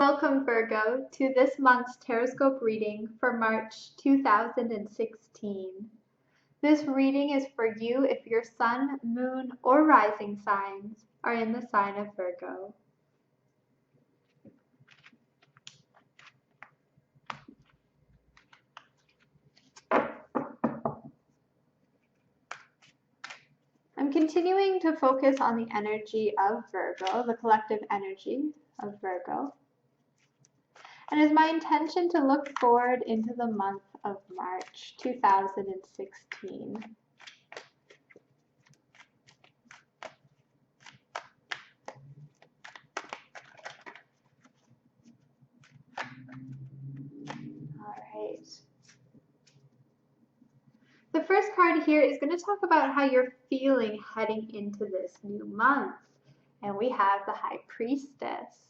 Welcome, Virgo, to this month's Tarotscope reading for March 2016. This reading is for you if your sun, moon, or rising signs are in the sign of Virgo. I'm continuing to focus on the energy of Virgo, the collective energy of Virgo. And it's my intention to look forward into the month of March 2016. All right. The first card here is going to talk about how you're feeling heading into this new month. And we have the High Priestess.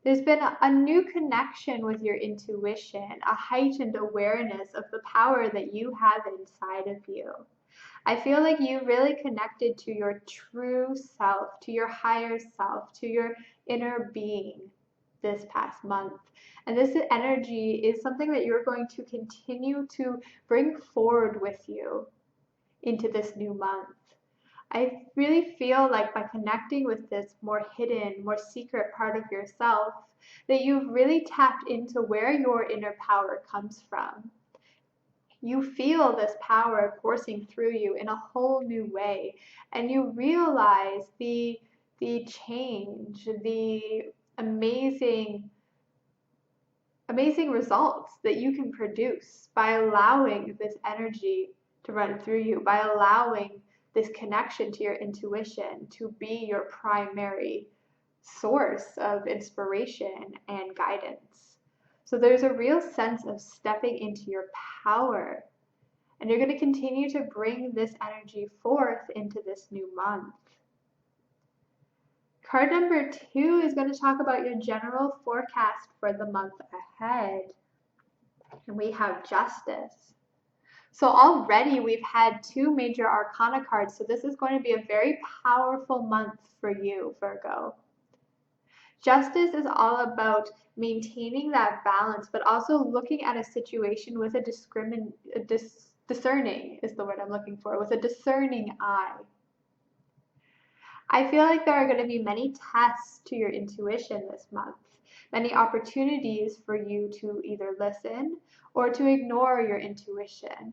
There's been a new connection with your intuition, a heightened awareness of the power that you have inside of you. I feel like you really connected to your true self, to your higher self, to your inner being this past month. And this energy is something that you're going to continue to bring forward with you into this new month. I really feel like by connecting with this more hidden, more secret part of yourself, that you've really tapped into where your inner power comes from. You feel this power coursing through you in a whole new way, and you realize the change, the amazing results that you can produce by allowing this energy to run through you, by allowing this connection to your intuition to be your primary source of inspiration and guidance. So there's a real sense of stepping into your power, and you're going to continue to bring this energy forth into this new month. Card number 2 is going to talk about your general forecast for the month ahead. And we have Justice. So already we've had 2 major arcana cards, so this is going to be a very powerful month for you, Virgo. Justice is all about maintaining that balance, but also looking at a situation with discerning is the word I'm looking for, with a discerning eye. I feel like there are going to be many tests to your intuition this month, many opportunities for you to either listen or to ignore your intuition.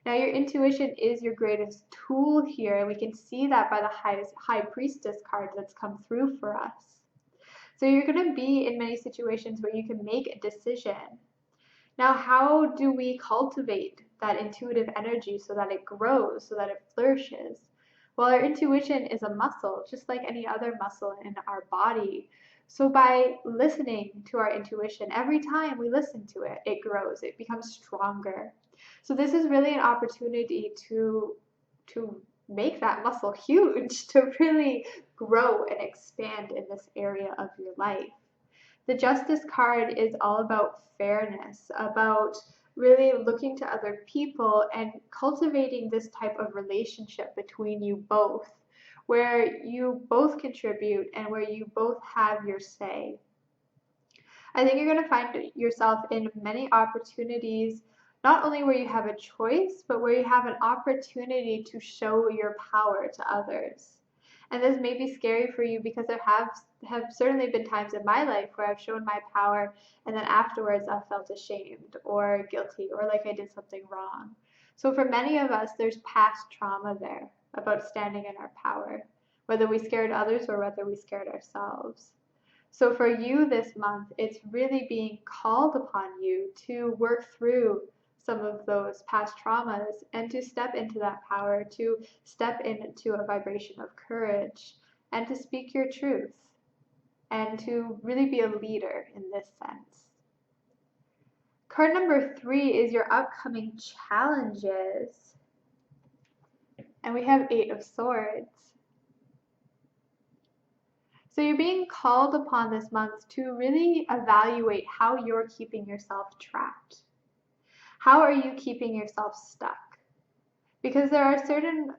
Now, your intuition is your greatest tool here, and we can see that by the High Priestess card that's come through for us. So you're going to be in many situations where you can make a decision. Now, how do we cultivate that intuitive energy so that it grows, so that it flourishes? Well, our intuition is a muscle, just like any other muscle in our body. So by listening to our intuition, every time we listen to it, it grows, it becomes stronger. So this is really an opportunity to make that muscle huge, to really grow and expand in this area of your life. The Justice card is all about fairness, about really looking to other people and cultivating this type of relationship between you both, where you both contribute and where you both have your say. I think you're going to find yourself in many opportunities, not only where you have a choice, but where you have an opportunity to show your power to others. And this may be scary for you because there have certainly been times in my life where I've shown my power and then afterwards I've felt ashamed or guilty or like I did something wrong. So for many of us, there's past trauma there about standing in our power, whether we scared others or whether we scared ourselves. So for you this month, it's really being called upon you to work through some of those past traumas and to step into that power, to step into a vibration of courage and to speak your truth and to really be a leader in this sense. Card number 3 is your upcoming challenges. And we have 8 of Swords. So you're being called upon this month to really evaluate how you're keeping yourself trapped. How are you keeping yourself stuck? Because there are certain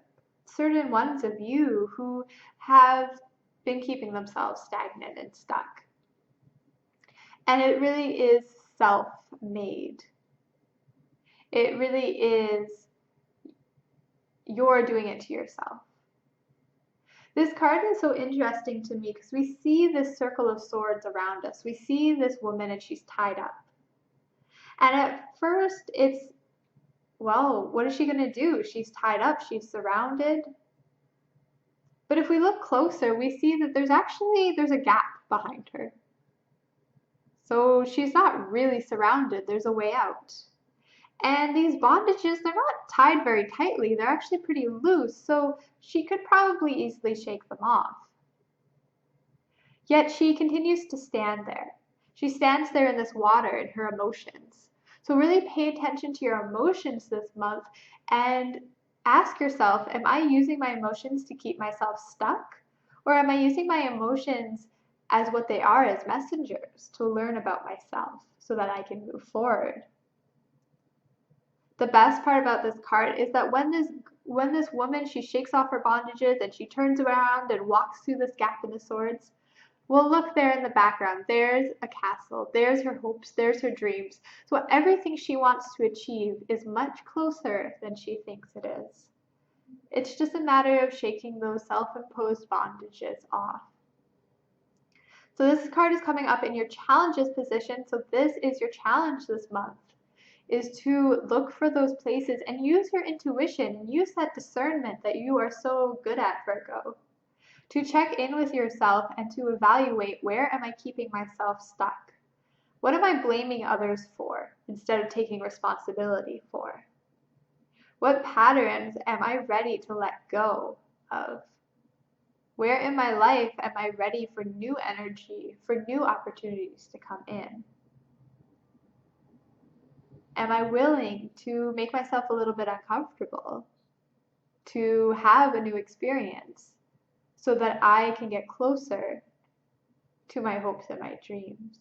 ones of you who have been keeping themselves stagnant and stuck. And it really is self-made. It really is, you're doing it to yourself. This card is so interesting to me because we see this circle of swords around us. We see this woman and she's tied up. And at first it's, well, what is she going to do? She's tied up, she's surrounded. But if we look closer, we see that there's a gap behind her. So she's not really surrounded, there's a way out. And these bondages, they're not tied very tightly, they're actually pretty loose, so she could probably easily shake them off. Yet she continues to stand there. She stands there in this water in her emotions. So really pay attention to your emotions this month and ask yourself, am I using my emotions to keep myself stuck? Or am I using my emotions as what they are, as messengers, to learn about myself so that I can move forward? The best part about this card is that when this woman, she shakes off her bondages and she turns around and walks through this gap in the swords, well, look there in the background. There's a castle. There's her hopes. There's her dreams. So everything she wants to achieve is much closer than she thinks it is. It's just a matter of shaking those self-imposed bondages off. So this card is coming up in your challenges position. So this is your challenge this month, is to look for those places and use your intuition and use that discernment that you are so good at, Virgo, to check in with yourself and to evaluate, where am I keeping myself stuck? What am I blaming others for instead of taking responsibility for? What patterns am I ready to let go of? Where in my life am I ready for new energy, for new opportunities to come in? Am I willing to make myself a little bit uncomfortable, to have a new experience so that I can get closer to my hopes and my dreams?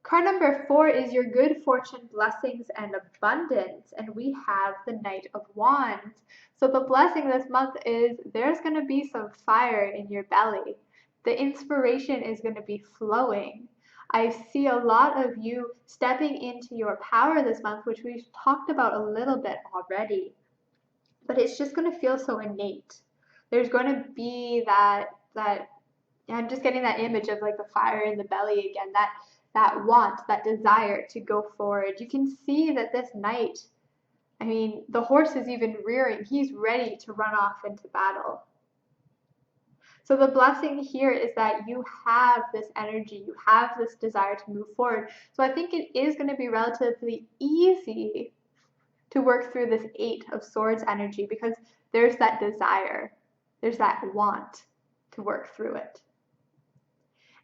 Card number 4 is your good fortune, blessings, and abundance. And we have the Knight of Wands. So the blessing this month is there's going to be some fire in your belly. The inspiration is going to be flowing. I see a lot of you stepping into your power this month, which we've talked about a little bit already. But it's just going to feel so innate. There's going to be that I'm just getting that image of like the fire in the belly again, that want, that desire to go forward. You can see that this knight, I mean, the horse is even rearing. He's ready to run off into battle. So the blessing here is that you have this energy, you have this desire to move forward. So I think it is going to be relatively easy to work through this 8 of Swords energy because there's that desire, there's that want to work through it.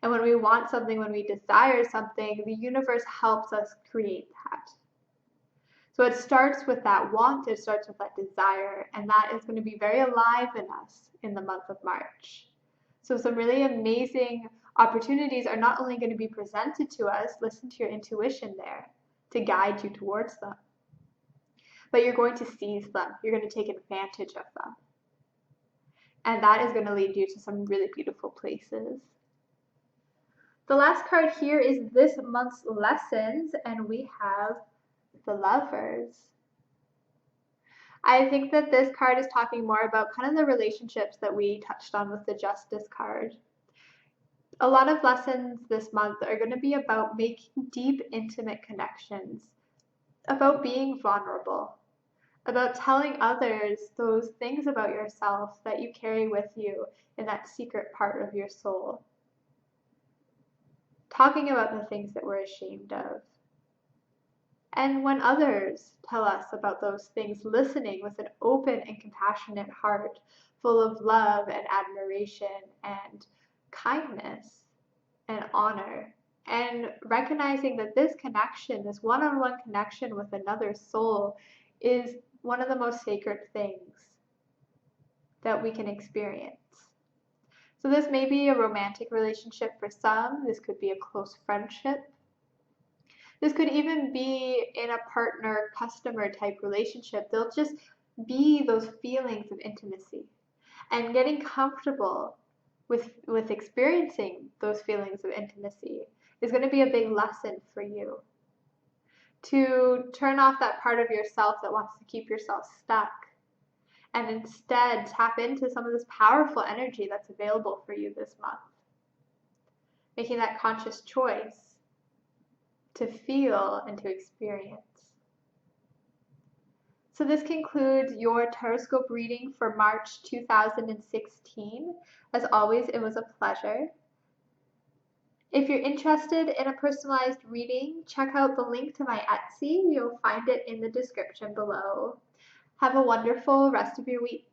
And when we want something, when we desire something, the universe helps us create that. So it starts with that want, it starts with that desire, and that is going to be very alive in us in the month of March. So some really amazing opportunities are not only going to be presented to us, listen to your intuition there to guide you towards them, but you're going to seize them, you're going to take advantage of them. And that is going to lead you to some really beautiful places. The last card here is this month's lessons, and we have the Lovers. I think that this card is talking more about kind of the relationships that we touched on with the Justice card. A lot of lessons this month are going to be about making deep, intimate connections, about being vulnerable, about telling others those things about yourself that you carry with you in that secret part of your soul. Talking about the things that we're ashamed of. And when others tell us about those things, listening with an open and compassionate heart, full of love and admiration and kindness and honor, and recognizing that this connection, this one-on-one connection with another soul, is one of the most sacred things that we can experience. So this may be a romantic relationship for some, this could be a close friendship. This could even be in a partner-customer type relationship. There'll just be those feelings of intimacy and getting comfortable with experiencing those feelings of intimacy is going to be a big lesson for you. To turn off that part of yourself that wants to keep yourself stuck and instead tap into some of this powerful energy that's available for you this month. Making that conscious choice to feel and to experience. So this concludes your Tarotscope reading for March 2016. As always, it was a pleasure. If you're interested in a personalized reading, check out the link to my Etsy. You'll find it in the description below. Have a wonderful rest of your week.